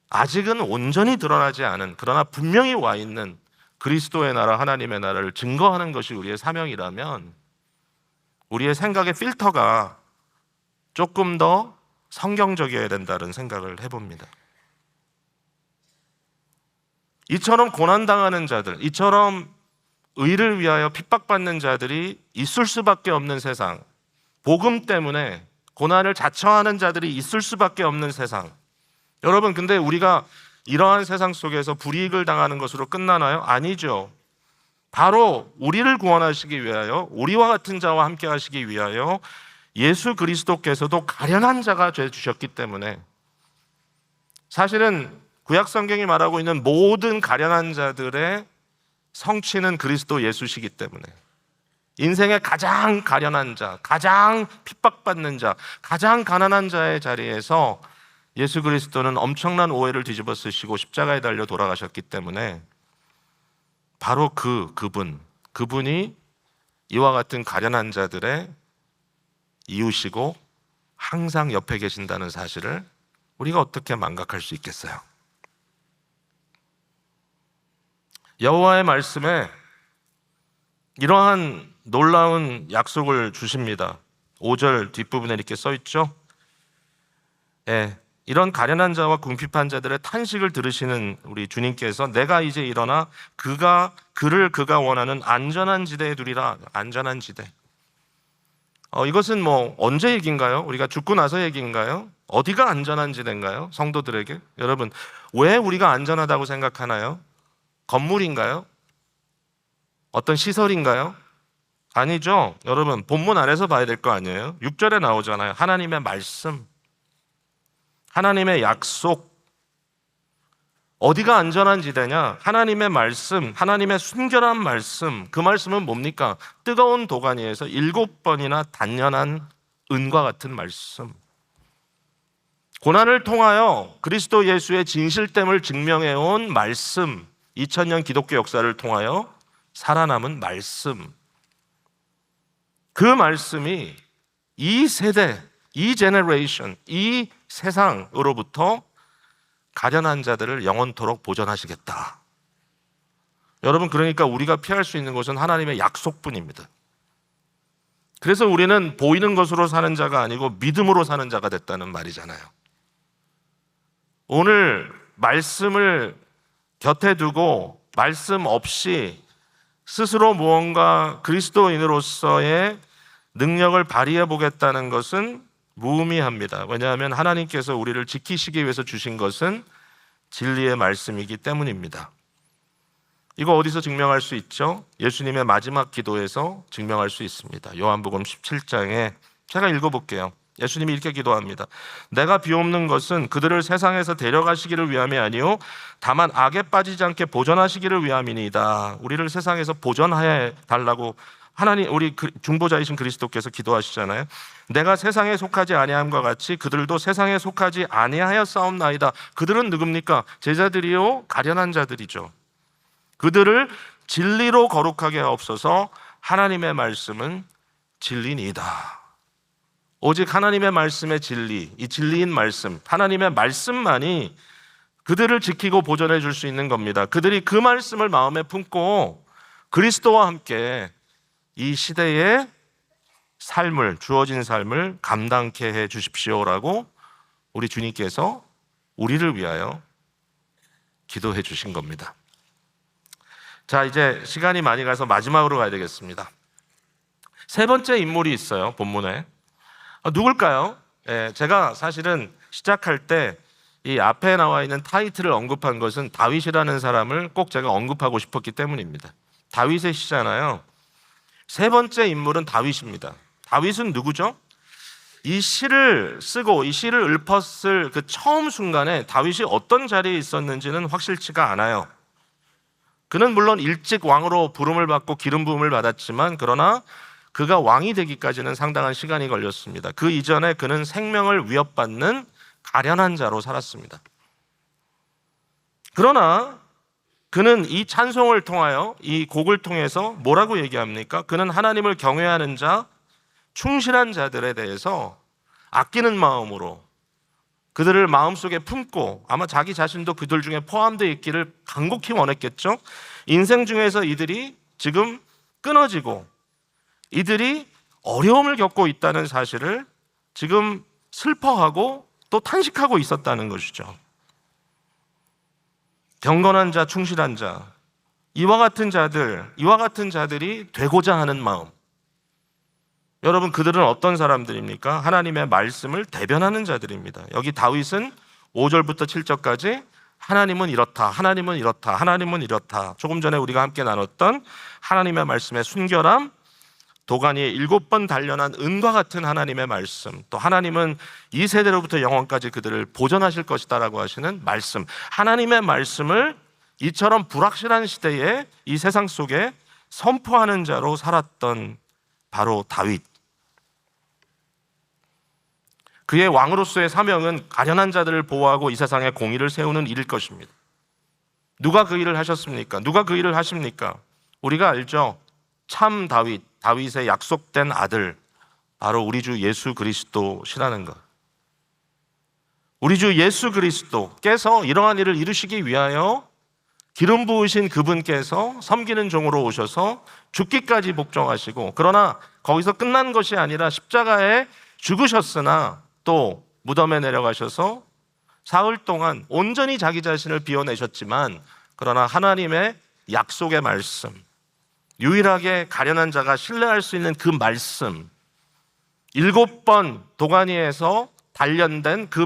Speaker 1: 아직은 온전히 드러나지 않은, 그러나 분명히 와 있는 그리스도의 나라, 하나님의 나라를 증거하는 것이 우리의 사명이라면 우리의 생각의 필터가 조금 더 성경적이어야 된다는 생각을 해봅니다. 이처럼 고난당하는 자들, 이처럼 의를 위하여 핍박받는 자들이 있을 수밖에 없는 세상, 복음 때문에 고난을 자처하는 자들이 있을 수밖에 없는 세상. 여러분, 근데 우리가 이러한 세상 속에서 불이익을 당하는 것으로 끝나나요? 아니죠. 바로 우리를 구원하시기 위하여, 우리와 같은 자와 함께 하시기 위하여 예수 그리스도께서도 가련한 자가 돼 주셨기 때문에, 사실은 구약 성경이 말하고 있는 모든 가련한 자들의 성취는 그리스도 예수시기 때문에 인생의 가장 가련한 자, 가장 핍박받는 자, 가장 가난한 자의 자리에서 예수 그리스도는 엄청난 오해를 뒤집어 쓰시고 십자가에 달려 돌아가셨기 때문에 바로 그분이 이와 같은 가련한 자들의 이웃이고 항상 옆에 계신다는 사실을 우리가 어떻게 망각할 수 있겠어요? 여호와의 말씀에 이러한 놀라운 약속을 주십니다. 5절 뒷부분에 이렇게 써 있죠. 이런 가련한 자와 궁핍한 자들의 탄식을 들으시는 우리 주님께서 내가 이제 일어나 그가 원하는 안전한 지대에 두리라. 안전한 지대. 이것은 뭐 언제 얘기인가요? 우리가 죽고 나서 얘기인가요? 어디가 안전한 지대인가요? 성도들에게? 여러분, 왜 우리가 안전하다고 생각하나요? 건물인가요? 어떤 시설인가요? 아니죠. 여러분, 본문 안에서 봐야 될 거 아니에요? 6절에 나오잖아요. 하나님의 말씀, 하나님의 약속. 어디가 안전한 지대냐? 하나님의 말씀, 하나님의 순결한 말씀. 그 말씀은 뭡니까? 뜨거운 도가니에서 7번이나 단련한 은과 같은 말씀. 고난을 통하여 그리스도 예수의 진실됨을 증명해온 말씀, 2000년 기독교 역사를 통하여 살아남은 말씀. 그 말씀이 이 세대, 이 제너레이션, 이 세상으로부터 가련한 자들을 영원토록 보존하시겠다. 여러분, 그러니까 우리가 피할 수 있는 것은 하나님의 약속뿐입니다. 그래서 우리는 보이는 것으로 사는 자가 아니고 믿음으로 사는 자가 됐다는 말이잖아요. 오늘 말씀을 곁에 두고 말씀 없이 스스로 무언가 그리스도인으로서의 능력을 발휘해 보겠다는 것은 무의미합니다. 왜냐하면 하나님께서 우리를 지키시기 위해서 주신 것은 진리의 말씀이기 때문입니다. 이거 어디서 증명할 수 있죠? 예수님의 마지막 기도에서 증명할 수 있습니다. 요한복음 17장에 제가 읽어볼게요. 예수님이 이렇게 기도합니다. 내가 비옵는 것은 그들을 세상에서 데려가시기를 위함이 아니요 다만 악에 빠지지 않게 보존하시기를 위함이니이다. 우리를 세상에서 보존하여 달라고 하나님, 우리 중보자이신 그리스도께서 기도하시잖아요. 내가 세상에 속하지 아니함과 같이 그들도 세상에 속하지 아니하여 싸움나이다. 그들은 누굽니까? 제자들이요 가련한 자들이죠. 그들을 진리로 거룩하게 하옵소서. 하나님의 말씀은 진리니이다. 오직 하나님의 말씀의 진리, 이 진리인 말씀, 하나님의 말씀만이 그들을 지키고 보존해 줄 수 있는 겁니다. 그들이 그 말씀을 마음에 품고 그리스도와 함께 이 시대의 삶을, 주어진 삶을 감당케 해 주십시오라고 우리 주님께서 우리를 위하여 기도해 주신 겁니다. 자, 이제 시간이 많이 가서 마지막으로 가야 되겠습니다. 세 번째 인물이 있어요, 본문에. 누굴까요? 제가 사실은 시작할 때 이 앞에 나와 있는 타이틀을 언급한 것은 다윗이라는 사람을 꼭 제가 언급하고 싶었기 때문입니다. 다윗의 시잖아요. 세 번째 인물은 다윗입니다. 다윗은 누구죠? 이 시를 쓰고 이 시를 읊었을 그 처음 순간에 다윗이 어떤 자리에 있었는지는 확실치가 않아요. 그는 물론 일찍 왕으로 부름을 받고 기름 부음을 받았지만 그러나 그가 왕이 되기까지는 상당한 시간이 걸렸습니다. 그 이전에 그는 생명을 위협받는 가련한 자로 살았습니다. 그러나 그는 이 찬송을 통하여, 이 곡을 통해서 뭐라고 얘기합니까? 그는 하나님을 경외하는 자, 충실한 자들에 대해서 아끼는 마음으로 그들을 마음속에 품고 아마 자기 자신도 그들 중에 포함되어 있기를 간곡히 원했겠죠. 인생 중에서 이들이 지금 끊어지고 이들이 어려움을 겪고 있다는 사실을 지금 슬퍼하고 또 탄식하고 있었다는 것이죠. 경건한 자, 충실한 자, 이와 같은 자들이 되고자 하는 마음. 여러분, 그들은 어떤 사람들입니까? 하나님의 말씀을 대변하는 자들입니다. 여기 다윗은 5절부터 7절까지 하나님은 이렇다, 하나님은 이렇다, 하나님은 이렇다. 조금 전에 우리가 함께 나눴던 하나님의 말씀의 순결함, 도가니에 7번 단련한 은과 같은 하나님의 말씀, 또 하나님은 이 세대로부터 영원까지 그들을 보존하실 것이다라고 하시는 말씀, 하나님의 말씀을 이처럼 불확실한 시대에 이 세상 속에 선포하는 자로 살았던 바로 다윗. 그의 왕으로서의 사명은 가련한 자들을 보호하고 이 세상에 공의를 세우는 일일 것입니다. 누가 그 일을 하셨습니까? 누가 그 일을 하십니까? 우리가 알죠. 참 다윗, 다윗의 약속된 아들, 바로 우리 주 예수 그리스도시라는 것. 우리 주 예수 그리스도께서 이러한 일을 이루시기 위하여 기름 부으신 그분께서 섬기는 종으로 오셔서 죽기까지 복종하시고, 그러나 거기서 끝난 것이 아니라 십자가에 죽으셨으나 또 무덤에 내려가셔서 사흘 동안 온전히 자기 자신을 비워내셨지만, 그러나 하나님의 약속의 말씀, 유일하게 가련한 자가 신뢰할 수 있는 그 말씀, 7번 도가니에서 단련된 그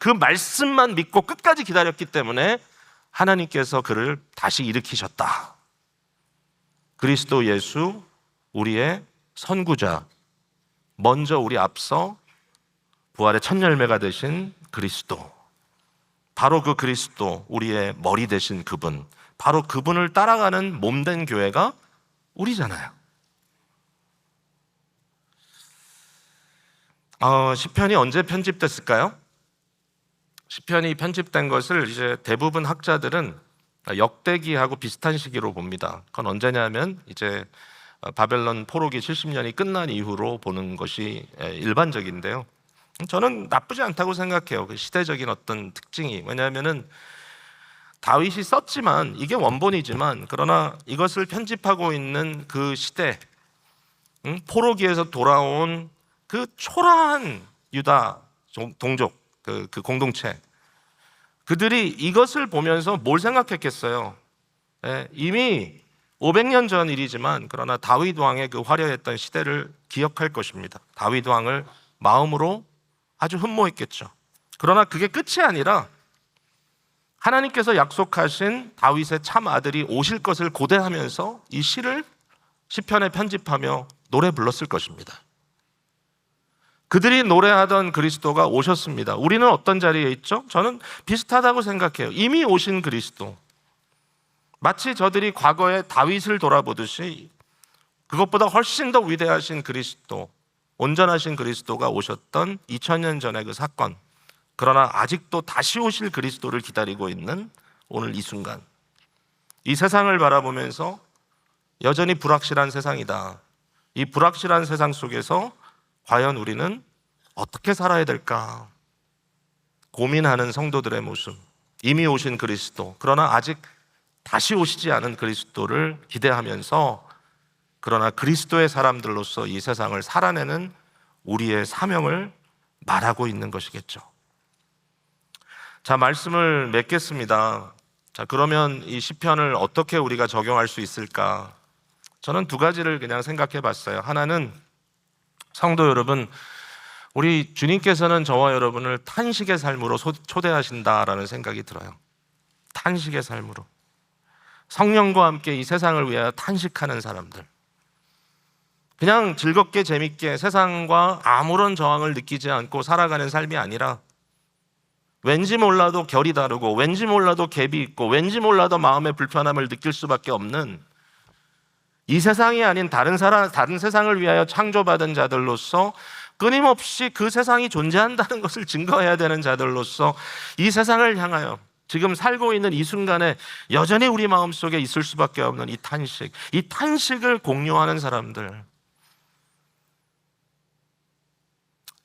Speaker 1: 말씀만 믿고 끝까지 기다렸기 때문에 하나님께서 그를 다시 일으키셨다. 그리스도 예수, 우리의 선구자, 먼저 우리 앞서 부활의 첫 열매가 되신 그리스도, 바로 그 그리스도, 우리의 머리 되신 그분, 바로 그분을 따라가는 몸된 교회가 우리잖아요. 시편이 언제 편집됐을까요? 시편이 편집된 것을 이제 대부분 학자들은 역대기하고 비슷한 시기로 봅니다. 그건 언제냐면 이제 바벨론 포로기 70년이 끝난 이후로 보는 것이 일반적인데요. 저는 나쁘지 않다고 생각해요. 그 시대적인 어떤 특징이. 왜냐하면은 다윗이 썼지만, 이게 원본이지만, 그러나 이것을 편집하고 있는 그 시대, 포로기에서 돌아온 그 초라한 유다 동족, 그 공동체, 그들이 이것을 보면서 뭘 생각했겠어요? 이미 500년 전 일이지만, 그러나 다윗 왕의 그 화려했던 시대를 기억할 것입니다. 다윗 왕을 마음으로 아주 흠모했겠죠. 그러나 그게 끝이 아니라 하나님께서 약속하신 다윗의 참 아들이 오실 것을 고대하면서 이 시편에 편집하며 노래 불렀을 것입니다. 그들이 노래하던 그리스도가 오셨습니다. 우리는 어떤 자리에 있죠? 저는 비슷하다고 생각해요. 이미 오신 그리스도. 마치 저들이 과거에 다윗을 돌아보듯이 그것보다 훨씬 더 위대하신 그리스도, 온전하신 그리스도가 오셨던 2000년 전의 그 사건, 그러나 아직도 다시 오실 그리스도를 기다리고 있는 오늘 이 순간, 이 세상을 바라보면서 여전히 불확실한 세상이다. 이 불확실한 세상 속에서 과연 우리는 어떻게 살아야 될까? 고민하는 성도들의 모습. 이미 오신 그리스도, 그러나 아직 다시 오시지 않은 그리스도를 기대하면서 그러나 그리스도의 사람들로서 이 세상을 살아내는 우리의 사명을 말하고 있는 것이겠죠. 자, 말씀을 맺겠습니다. 자, 그러면 이 시편을 어떻게 우리가 적용할 수 있을까? 저는 두 가지를 그냥 생각해 봤어요. 하나는 성도 여러분, 우리 주님께서는 저와 여러분을 탄식의 삶으로 초대하신다라는 생각이 들어요. 탄식의 삶으로. 성령과 함께 이 세상을 위하여 탄식하는 사람들. 그냥 즐겁게 재밌게 세상과 아무런 저항을 느끼지 않고 살아가는 삶이 아니라 왠지 몰라도 결이 다르고 왠지 몰라도 갭이 있고 왠지 몰라도 마음의 불편함을 느낄 수밖에 없는 이 세상이 아닌 다른 세상을 위하여 창조받은 자들로서 끊임없이 그 세상이 존재한다는 것을 증거해야 되는 자들로서 이 세상을 향하여 지금 살고 있는 이 순간에 여전히 우리 마음속에 있을 수밖에 없는 이 탄식을 공유하는 사람들.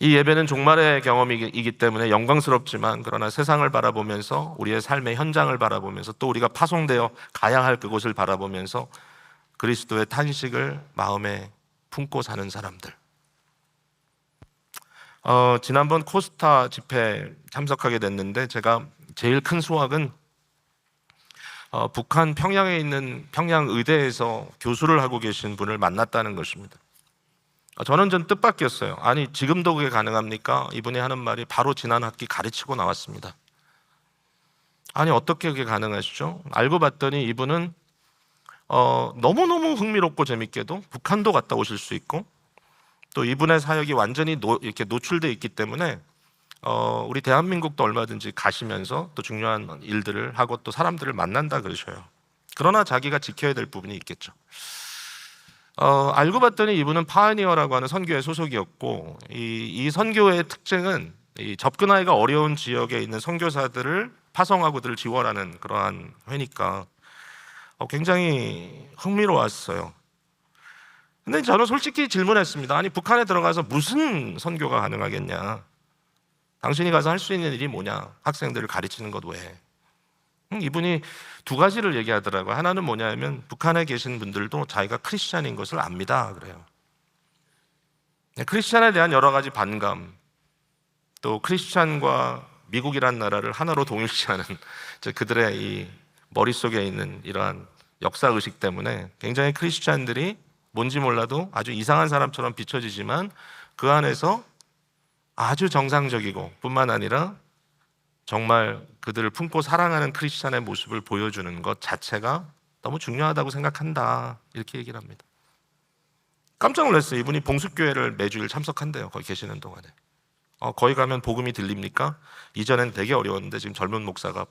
Speaker 1: 이 예배는 종말의 경험이기 때문에 영광스럽지만 그러나 세상을 바라보면서 우리의 삶의 현장을 바라보면서 또 우리가 파송되어 가야 할 그곳을 바라보면서 그리스도의 탄식을 마음에 품고 사는 사람들. 지난번 코스타 집회 참석하게 됐는데 제가 제일 큰 수확은 북한 평양에 있는 평양의대에서 교수를 하고 계신 분을 만났다는 것입니다. 저는 좀 뜻밖이었어요. 아니, 지금도 그게 가능합니까? 이분이 하는 말이 바로 지난 학기 가르치고 나왔습니다. 아니, 어떻게 그게 가능하시죠? 알고 봤더니 이분은 너무너무 흥미롭고 재밌게도 북한도 갔다 오실 수 있고 또 이분의 사역이 완전히 이렇게 노출되어 있기 때문에 우리 대한민국도 얼마든지 가시면서 또 중요한 일들을 하고 또 사람들을 만난다 그러셔요. 그러나 자기가 지켜야 될 부분이 있겠죠. 알고 봤더니 이분은 파이니어라고 하는 선교회 소속이었고 이 선교회의 특징은 이 접근하기가 어려운 지역에 있는 선교사들을 파송하고 그들을 지원하는 그러한 회니까 굉장히 흥미로웠어요. 근데 저는 솔직히 질문했습니다. 아니, 북한에 들어가서 무슨 선교가 가능하겠냐? 당신이 가서 할 수 있는 일이 뭐냐? 학생들을 가르치는 것 외에. 이분이 두 가지를 얘기하더라고요. 하나는 뭐냐면 북한에 계신 분들도 자기가 크리스찬인 것을 압니다 그래요. 크리스찬에 대한 여러 가지 반감, 또 크리스찬과 미국이란 나라를 하나로 동일시하는 그들의 이 머릿속에 있는 이러한 역사의식 때문에 굉장히 크리스찬들이 뭔지 몰라도 아주 이상한 사람처럼 비춰지지만 그 안에서 아주 정상적이고 뿐만 아니라 정말 그들을 품고 사랑하는 크리스찬의 모습을 보여주는 것 자체가 너무 중요하다고 생각한다, 이렇게 얘기를 합니다. 깜짝 놀랐어요. 이분이 봉숙교회를 매주일 참석한대요. 거기 계시는 동안에. 거기 가면 복음이 들립니까? 이전엔 되게 어려웠는데 지금 젊은 목사가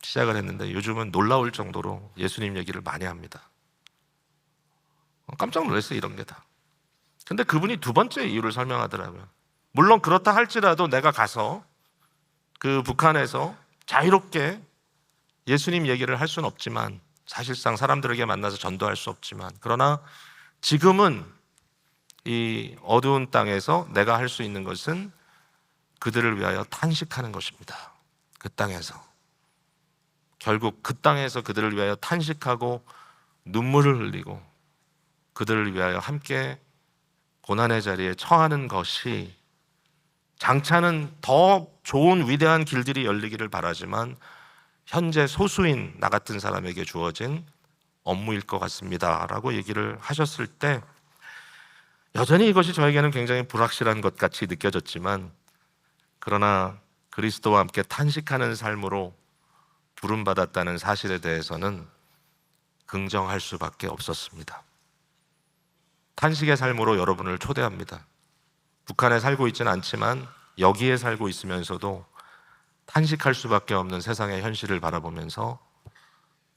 Speaker 1: 시작을 했는데 요즘은 놀라울 정도로 예수님 얘기를 많이 합니다. 깜짝 놀랐어요, 이런 게 다. 근데 그분이 두 번째 이유를 설명하더라고요. 물론 그렇다 할지라도 내가 가서 그 북한에서 자유롭게 예수님 얘기를 할 수는 없지만, 사실상 사람들에게 만나서 전도할 수 없지만, 그러나 지금은 이 어두운 땅에서 내가 할 수 있는 것은 그들을 위하여 탄식하는 것입니다. 그 땅에서. 결국 그 땅에서 그들을 위하여 탄식하고 눈물을 흘리고 그들을 위하여 함께 고난의 자리에 처하는 것이, 장차는 더 좋은 위대한 길들이 열리기를 바라지만 현재 소수인 나 같은 사람에게 주어진 업무일 것 같습니다 라고 얘기를 하셨을 때 여전히 이것이 저에게는 굉장히 불확실한 것 같이 느껴졌지만, 그러나 그리스도와 함께 탄식하는 삶으로 부름받았다는 사실에 대해서는 긍정할 수밖에 없었습니다. 탄식의 삶으로 여러분을 초대합니다. 북한에 살고 있지는 않지만 여기에 살고 있으면서도 탄식할 수밖에 없는 세상의 현실을 바라보면서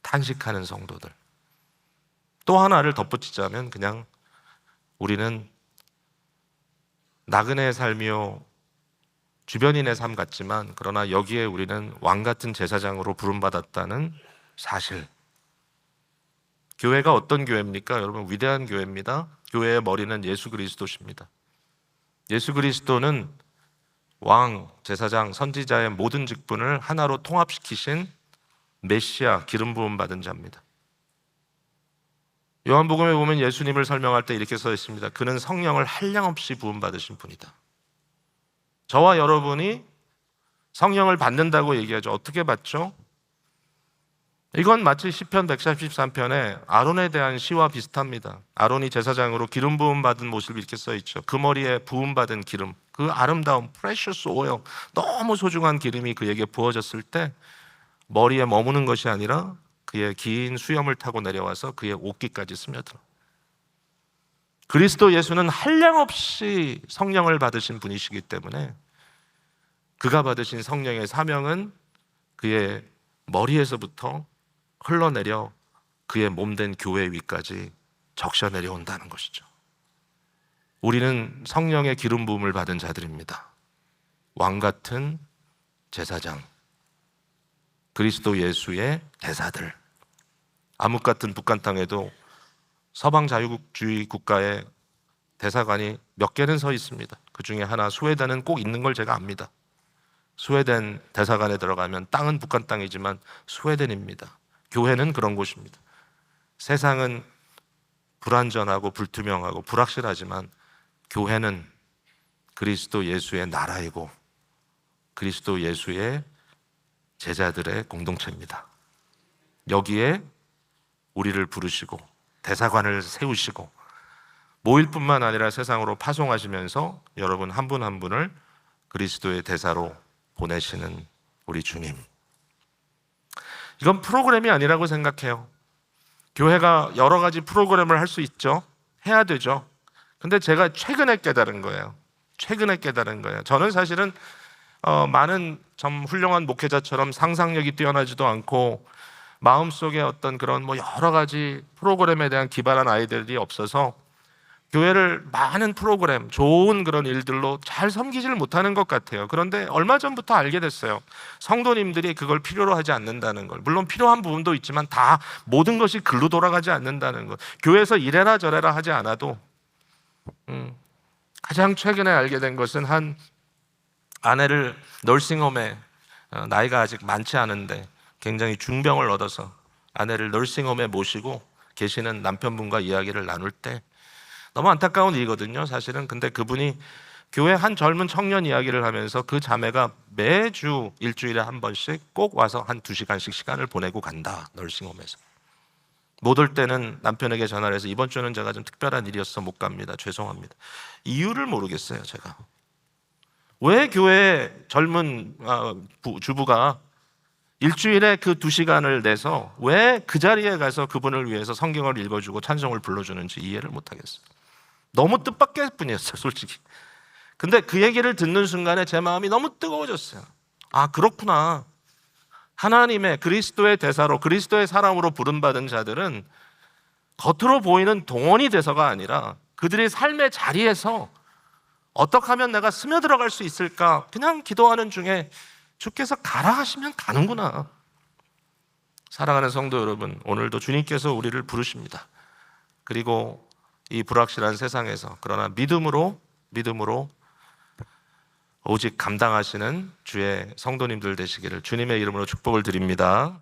Speaker 1: 탄식하는 성도들. 또 하나를 덧붙이자면 그냥 우리는 나그네의 삶이요 주변인의 삶 같지만 그러나 여기에 우리는 왕 같은 제사장으로 부름받았다는 사실, 교회가 어떤 교회입니까? 여러분, 위대한 교회입니다. 교회의 머리는 예수 그리스도십니다. 예수 그리스도는 왕, 제사장, 선지자의 모든 직분을 하나로 통합시키신 메시아, 기름 부음 받은 자입니다. 요한복음에 보면 예수님을 설명할 때 이렇게 써 있습니다. 그는 성령을 한량없이 부음 받으신 분이다. 저와 여러분이 성령을 받는다고 얘기하죠. 어떻게 받죠? 이건 마치 시편 143편에 아론에 대한 시와 비슷합니다. 아론이 제사장으로 기름 부음 받은 모습이 이렇게 써 있죠. 그 머리에 부음 받은 기름, 그 아름다운 precious oil, 너무 소중한 기름이 그에게 부어졌을 때 머리에 머무는 것이 아니라 그의 긴 수염을 타고 내려와서 그의 옷깃까지 스며들어. 그리스도 예수는 한량없이 성령을 받으신 분이시기 때문에 그가 받으신 성령의 사명은 그의 머리에서부터 흘러내려 그의 몸된 교회 위까지 적셔 내려온다는 것이죠. 우리는 성령의 기름 부음을 받은 자들입니다. 왕 같은 제사장, 그리스도 예수의 대사들. 암흑 같은 북한 땅에도 서방 자유주의 국가의 대사관이 몇 개는 서 있습니다. 그 중에 하나 스웨덴은 꼭 있는 걸 제가 압니다. 스웨덴 대사관에 들어가면 땅은 북한 땅이지만 스웨덴입니다. 교회는 그런 곳입니다. 세상은 불완전하고 불투명하고 불확실하지만 교회는 그리스도 예수의 나라이고 그리스도 예수의 제자들의 공동체입니다. 여기에 우리를 부르시고 대사관을 세우시고 모일 뿐만 아니라 세상으로 파송하시면서 여러분 한 분 한 분을 그리스도의 대사로 보내시는 우리 주님. 이건 프로그램이 아니라고 생각해요. 교회가 여러 가지 프로그램을 할 수 있죠. 해야 되죠. 근데 제가 최근에 깨달은 거예요. 저는 사실은 많은 참 훌륭한 목회자처럼 상상력이 뛰어나지도 않고 마음속에 어떤 그런 여러 가지 프로그램에 대한 기발한 아이들이 없어서 교회를 많은 프로그램, 좋은 그런 일들로 잘 섬기지를 못하는 것 같아요. 그런데 얼마 전부터 알게 됐어요. 성도님들이 그걸 필요로 하지 않는다는 걸. 물론 필요한 부분도 있지만 다 모든 것이 글로 돌아가지 않는다는 것. 교회에서 이래라 저래라 하지 않아도 가장 최근에 알게 된 것은 한 아내를 널싱홈에 나이가 아직 많지 않은데 굉장히 중병을 얻어서 아내를 널싱홈에 모시고 계시는 남편분과 이야기를 나눌 때 너무 안타까운 일이거든요, 사실은. 근데 그분이 교회 한 젊은 청년 이야기를 하면서 그 자매가 매주 일주일에 한 번씩 꼭 와서 한 2시간씩 시간을 보내고 간다, 널싱홈에서. 못 올 때는 남편에게 전화를 해서 이번 주는 제가 좀 특별한 일이어서 못 갑니다, 죄송합니다. 이유를 모르겠어요, 제가. 왜 교회 젊은 주부가 일주일에 그 2시간을 내서 왜 그 자리에 가서 그분을 위해서 성경을 읽어주고 찬송을 불러주는지 이해를 못하겠어요. 너무 뜻밖의 분이었어요, 솔직히. 근데 그 얘기를 듣는 순간에 제 마음이 너무 뜨거워졌어요. 아, 그렇구나. 하나님의 그리스도의 대사로, 그리스도의 사람으로 부름받은 자들은 겉으로 보이는 동원이 돼서가 아니라 그들의 삶의 자리에서 어떻게 하면 내가 스며들어갈 수 있을까? 그냥 기도하는 중에 주께서 가라 하시면 가는구나. 사랑하는 성도 여러분, 오늘도 주님께서 우리를 부르십니다. 그리고 이 불확실한 세상에서 그러나 믿음으로 오직 감당하시는 주의 성도님들 되시기를 주님의 이름으로 축복을 드립니다.